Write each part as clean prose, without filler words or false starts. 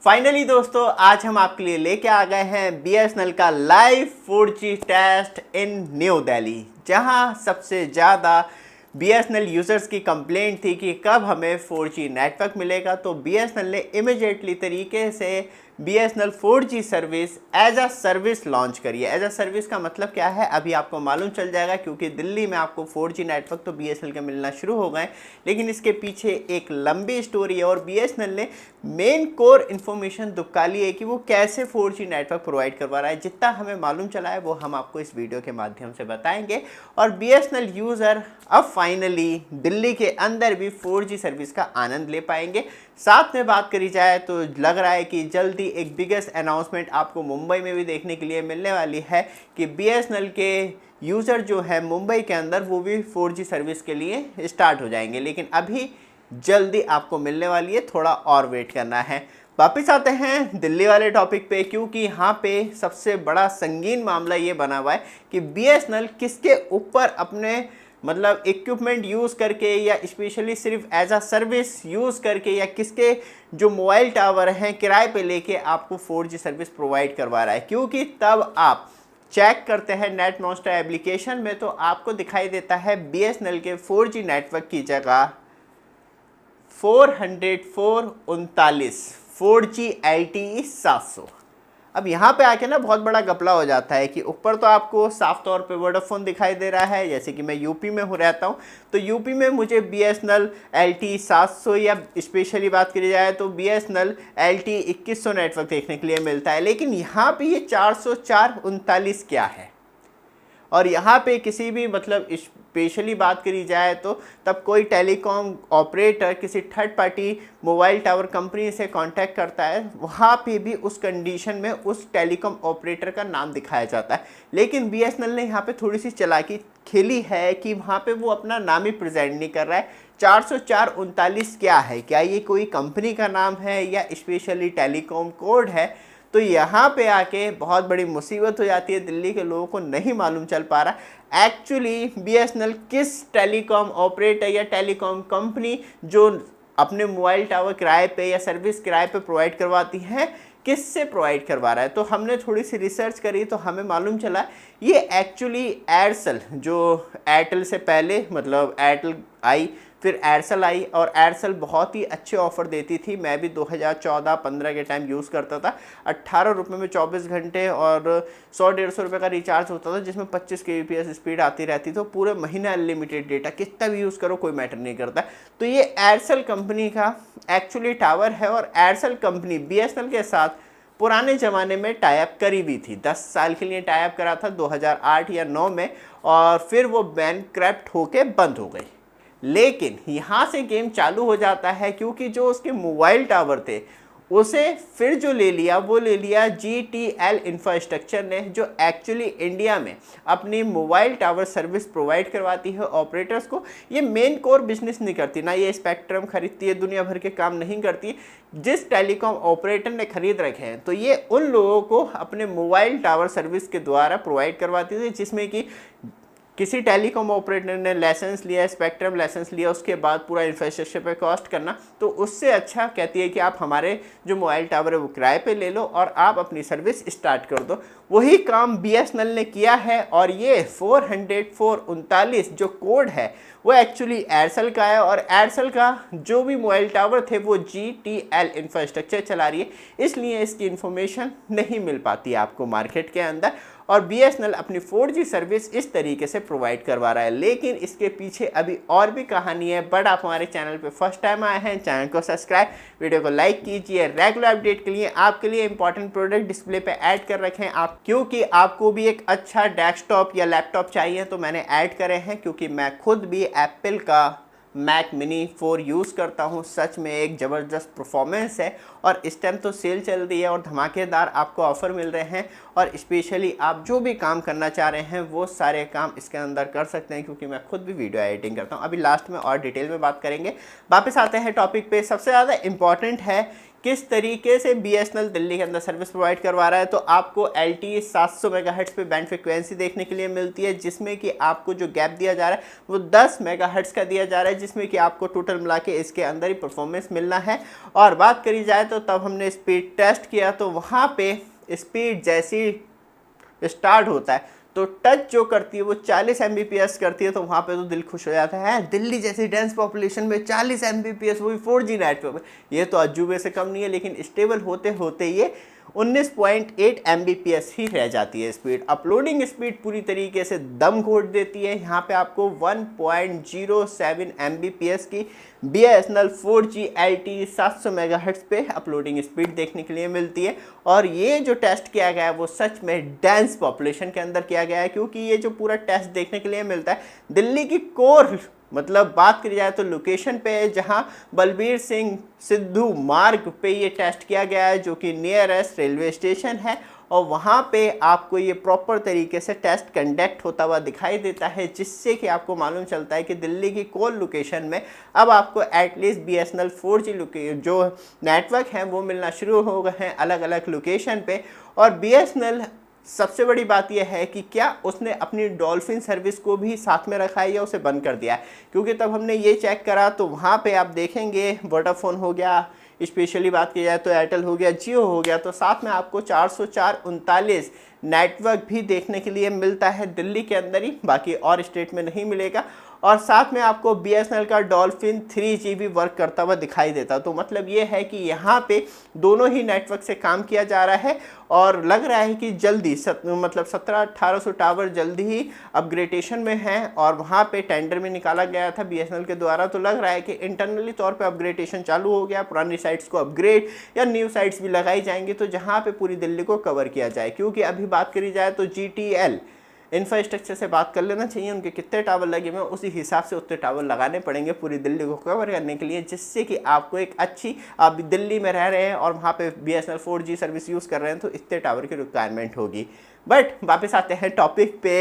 Finally दोस्तों आज हम आपके लिए लेके आ गए हैं बीएसएनएल का लाइव 4G टेस्ट इन न्यू दिल्ली, जहां सबसे ज़्यादा बीएसएनएल यूज़र्स की कंप्लेंट थी कि कब हमें 4G नेटवर्क मिलेगा। तो बीएसएनएल ने इमीडिएटली तरीके से BSNL 4G service as a service launch करी है। एज अ सर्विस का मतलब क्या है अभी आपको मालूम चल जाएगा, क्योंकि दिल्ली में आपको 4G नेटवर्क तो बीएसएनएल के मिलना शुरू हो गए, लेकिन इसके पीछे एक लंबी स्टोरी है और बीएसएनएल ने मेन कोर इन्फॉर्मेशन दुबका ली है कि वो कैसे 4G नेटवर्क प्रोवाइड करवा रहा है। जितना हमें मालूम चला है वो हम आपको इस वीडियो के माध्यम से बताएंगे और बीएसएनएल यूज़र अब फाइनली दिल्ली के अंदर भी 4G सर्विस का आनंद ले पाएंगे। साथ में बात करी जाए तो लग रहा है कि जल्दी एक बिगेस्ट अनाउंसमेंट आपको मुंबई में भी देखने के लिए मिलने वाली है कि बीएसएनएल के यूज़र जो है मुंबई के अंदर वो भी 4G सर्विस के लिए स्टार्ट हो जाएंगे, लेकिन अभी जल्दी आपको मिलने वाली है, थोड़ा और वेट करना है। वापस आते हैं दिल्ली वाले टॉपिक पे, क्योंकि यहाँ पे सबसे बड़ा संगीन मामला ये बना हुआ है कि बीएसएनएल किसके ऊपर अपने मतलब इक्विपमेंट यूज़ करके या स्पेशली सिर्फ एज अ सर्विस यूज़ करके या किसके जो मोबाइल टावर हैं किराए पे लेके आपको 4G सर्विस प्रोवाइड करवा रहा है। क्योंकि तब आप चेक करते हैं नेट मॉन्स्टर एप्लीकेशन में तो आपको दिखाई देता है बीएसएनएल के 4G नेटवर्क की जगह 40439 4G LTE 700। अब यहाँ पे आके ना बहुत बड़ा घपला हो जाता है कि ऊपर तो आपको साफ तौर पे वोडाफोन दिखाई दे रहा है, जैसे कि मैं यूपी में हो रहता हूँ तो यूपी में मुझे बीएसएनएल LTE 700 या स्पेशली बात करी जाए तो बीएसएनएल LTE 2100 नेटवर्क देखने के लिए मिलता है। लेकिन यहाँ पे ये 40439 क्या है? और यहाँ पे किसी भी मतलब स्पेशली बात करी जाए तो तब कोई टेलीकॉम ऑपरेटर किसी third party mobile tower company से कांटेक्ट करता है, वहाँ पे भी उस कंडीशन में उस टेलीकॉम ऑपरेटर का नाम दिखाया जाता है। लेकिन बीएसएनएल ने यहाँ पे थोड़ी सी चालाकी खेली है कि वहाँ पे वो अपना नाम ही प्रेजेंट नहीं कर रहा है। 40439 क्या है? क्या ये कोई कंपनी का नाम है या स्पेशली टेलीकॉम कोड है? तो यहाँ पे आके बहुत बड़ी मुसीबत हो जाती है, दिल्ली के लोगों को नहीं मालूम चल पा रहा एक्चुअली बीएसएनएल किस टेलीकॉम ऑपरेटर या टेलीकॉम कंपनी जो अपने मोबाइल टावर किराए पे या सर्विस किराए पे प्रोवाइड करवाती है किससे प्रोवाइड करवा रहा है। तो हमने थोड़ी सी रिसर्च करी तो हमें मालूम चला ये एक्चुअली एयरसेल, जो एयरटेल से पहले मतलब एयरटेल आई फिर एयरसेल आई और एयरसेल बहुत ही अच्छे ऑफ़र देती थी। मैं भी 2014-15 के टाइम यूज़ करता था। 18 रुपये में 24 घंटे और 100-150 रुपये का रिचार्ज होता था, जिसमें 25 kbps स्पीड आती रहती। तो पूरे महीने अनलिमिटेड डेटा, कितना भी यूज़ करो कोई मैटर नहीं करता। तो ये एयरसेल कंपनी का एक्चुअली टावर है और एयरसेल कंपनी बीएसएनएल के साथ पुराने ज़माने में टाइप करी भी थी। 10 साल के लिए टाइप करा था 2008 या 9 में और फिर वो बैंकक्रप्ट होके बंद हो गई। लेकिन यहाँ से गेम चालू हो जाता है, क्योंकि जो उसके मोबाइल टावर थे उसे फिर जो ले लिया वो ले लिया GTL इंफ्रास्ट्रक्चर ने, जो एक्चुअली इंडिया में अपनी मोबाइल टावर सर्विस प्रोवाइड करवाती है ऑपरेटर्स को। ये मेन कोर बिजनेस नहीं करती, ना ये स्पेक्ट्रम खरीदती है, दुनिया भर के काम नहीं करती। जिस टेलीकॉम ऑपरेटर ने खरीद रखे हैं तो ये उन लोगों को अपने मोबाइल टावर सर्विस के द्वारा प्रोवाइड करवाती थी, जिसमें कि किसी टेलीकॉम ऑपरेटर ने लाइसेंस लिया, स्पेक्ट्रम लाइसेंस लिया, उसके बाद पूरा इंफ्रास्ट्रक्चर पे कॉस्ट करना, तो उससे अच्छा कहती है कि आप हमारे जो मोबाइल टावर है वो किराए पे ले लो और आप अपनी सर्विस स्टार्ट कर दो। वही काम बीएसएनएल ने किया है और ये 40439 जो कोड है वो एक्चुअली एयरसेल का है और एयरसेल का जो भी मोबाइल टावर थे वो GTL इंफ्रास्ट्रक्चर चला रही है, इसलिए इसकी इन्फॉर्मेशन नहीं मिल पाती आपको मार्केट के अंदर। और बीएसएनएल अपनी 4G सर्विस इस तरीके से प्रोवाइड करवा रहा है। लेकिन इसके पीछे अभी और भी कहानी है। बट आप हमारे चैनल पे फर्स्ट टाइम आए हैं, चैनल को सब्सक्राइब, वीडियो को लाइक कीजिए। रेगुलर अपडेट के लिए आपके लिए इंपॉर्टेंट प्रोडक्ट डिस्प्ले पे ऐड कर रखे हैं आप, क्योंकि आपको भी एक अच्छा डेस्कटॉप या लैपटॉप चाहिए तो मैंने ऐड करे हैं, क्योंकि मैं खुद भी एप्पल का मैक मिनी 4 यूज़ करता हूँ। सच में एक ज़बरदस्त परफॉर्मेंस है और इस टाइम तो सेल चल रही है और धमाकेदार आपको ऑफ़र मिल रहे हैं और स्पेशली आप जो भी काम करना चाह रहे हैं वो सारे काम इसके अंदर कर सकते हैं, क्योंकि मैं खुद भी वीडियो एडिटिंग करता हूँ। अभी लास्ट में और डिटेल में बात करेंगे। वापस आते हैं टॉपिक पे। सबसे ज़्यादा इम्पॉर्टेंट है किस तरीके से BSNL दिल्ली के अंदर सर्विस प्रोवाइड करवा रहा है, तो आपको LTE 700 मेगाहर्ट्ज़ पे बैंड फ्रिक्वेंसी देखने के लिए मिलती है, जिसमें कि आपको जो गैप दिया जा रहा है वो 10 मेगाहर्ट्ज़ का दिया जा रहा है, जिसमें कि आपको टोटल मिला के इसके अंदर ही परफॉर्मेंस मिलना है। और बात करी जाए तो तब हमने स्पीड टेस्ट किया तो वहाँ पे स्पीड जैसी स्टार्ट होता है तो टच जो करती है वो 40 Mbps करती है, तो वहाँ पे तो दिल खुश हो जाता है। दिल्ली जैसी डेंस पॉपुलेशन में 40 Mbps, वो भी 4G नेटवर्क में, ये तो अजूबे से कम नहीं है। लेकिन स्टेबल होते होते ये 19.8 Mbps ही रह जाती है स्पीड। अपलोडिंग स्पीड पूरी तरीके से दम घोट देती है। यहाँ पे आपको 1.07 Mbps की BSNL 4G LTE 700 मेगाहर्ट्ज़ पे अपलोडिंग स्पीड देखने के लिए मिलती है। और ये जो टेस्ट किया गया है वो सच में डेंस पॉपुलेशन के अंदर किया गया है, क्योंकि ये जो पूरा टेस्ट देखने के लिए मिलता है दिल्ली की कोर, मतलब बात करी जाए तो लोकेशन पे है जहां बलबीर सिंह सिद्धू मार्ग पे ये टेस्ट किया गया है, जो कि नियरेस्ट रेलवे स्टेशन है। और वहाँ पे आपको ये प्रॉपर तरीके से टेस्ट कंडक्ट होता हुआ दिखाई देता है, जिससे कि आपको मालूम चलता है कि दिल्ली की कोल लोकेशन में अब आपको एटलीस्ट BSNL 4G जो नेटवर्क हैं वो मिलना शुरू हो गए हैं अलग अलग लोकेशन पे। और BSNL सबसे बड़ी बात यह है कि क्या उसने अपनी डॉल्फिन सर्विस को भी साथ में रखा है या उसे बंद कर दिया है, क्योंकि तब हमने ये चेक करा तो वहाँ पे आप देखेंगे वोडाफोन हो गया, स्पेशली बात की जाए तो एयरटेल हो गया, जियो हो गया, तो साथ में आपको 404.39 नेटवर्क भी देखने के लिए मिलता है दिल्ली के अंदर ही, बाकी और स्टेट में नहीं मिलेगा। और साथ में आपको BSNL का डॉल्फिन 3G भी वर्क करता हुआ दिखाई देता। तो मतलब ये है कि यहाँ पे दोनों ही नेटवर्क से काम किया जा रहा है और लग रहा है कि जल्दी मतलब 1700-1800 टावर जल्दी ही अपग्रेडेशन में हैं। और वहाँ पे टेंडर में निकाला गया था BSNL के द्वारा, तो लग रहा है कि इंटरनली तौर पे अपग्रेडेशन चालू हो गया, पुरानी साइट्स को अपग्रेड या न्यू साइट्स भी लगाई जाएंगी, तो जहाँ पे पूरी दिल्ली को कवर किया जाए। क्योंकि अभी बात करी जाए तो GTL इंफ्रास्ट्रक्चर से बात कर लेना चाहिए, उनके कितने टावर लगे हुए हैं उसी हिसाब से उतने टावर लगाने पड़ेंगे पूरी दिल्ली को कवर करने के लिए, जिससे कि आपको एक अच्छी, आप दिल्ली में रह रहे हैं और वहाँ पे BSNL 4G सर्विस यूज़ कर रहे हैं तो इतने टावर की रिक्वायरमेंट होगी। बट वापस आते हैं टॉपिक पे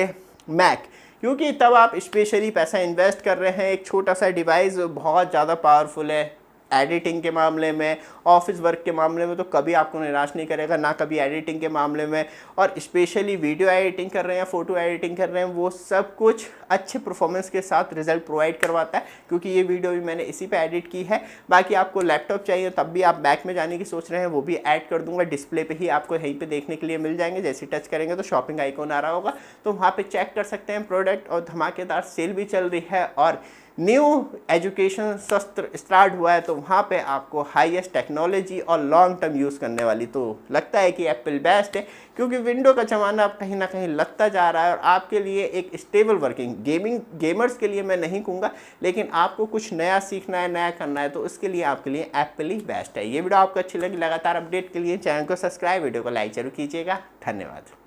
मैक, क्योंकि तब आप स्पेशली पैसा इन्वेस्ट कर रहे हैं, एक छोटा सा डिवाइस बहुत ज़्यादा पावरफुल है, एडिटिंग के मामले में, ऑफिस वर्क के मामले में तो कभी आपको निराश नहीं करेगा, ना कभी एडिटिंग के मामले में। और स्पेशली वीडियो एडिटिंग कर रहे हैं, फ़ोटो एडिटिंग कर रहे हैं, वो सब कुछ अच्छे परफॉर्मेंस के साथ रिजल्ट प्रोवाइड करवाता है, क्योंकि ये वीडियो भी मैंने इसी पे एडिट की है। बाकी आपको लैपटॉप चाहिए तब भी आप बैक में जाने की सोच रहे हैं, वो भी ऐड कर दूंगा, डिस्प्ले पे ही आपको यहीं पे देखने के लिए मिल जाएंगे। जैसे टच करेंगे तो शॉपिंग आइकॉन आ रहा होगा, तो वहाँ पे चेक कर सकते हैं प्रोडक्ट। और धमाकेदार सेल भी चल रही है और न्यू एजुकेशन सत्र स्टार्ट हुआ है, तो वहाँ पे आपको हाईएस्ट टेक्नोलॉजी और लॉन्ग टर्म यूज़ करने वाली, तो लगता है कि एप्पल बेस्ट है, क्योंकि विंडो का ज़माना अब कहीं ना कहीं लगता जा रहा है। और आपके लिए एक स्टेबल वर्किंग गेमर्स के लिए मैं नहीं कहूँगा, लेकिन आपको कुछ नया सीखना है, नया करना है, तो उसके लिए आपके लिए एप्पल ही बेस्ट है। ये वीडियो आपको अच्छी लगी, लगातार अपडेट के लिए चैनल को सब्सक्राइब, वीडियो को लाइक जरूर कीजिएगा। धन्यवाद।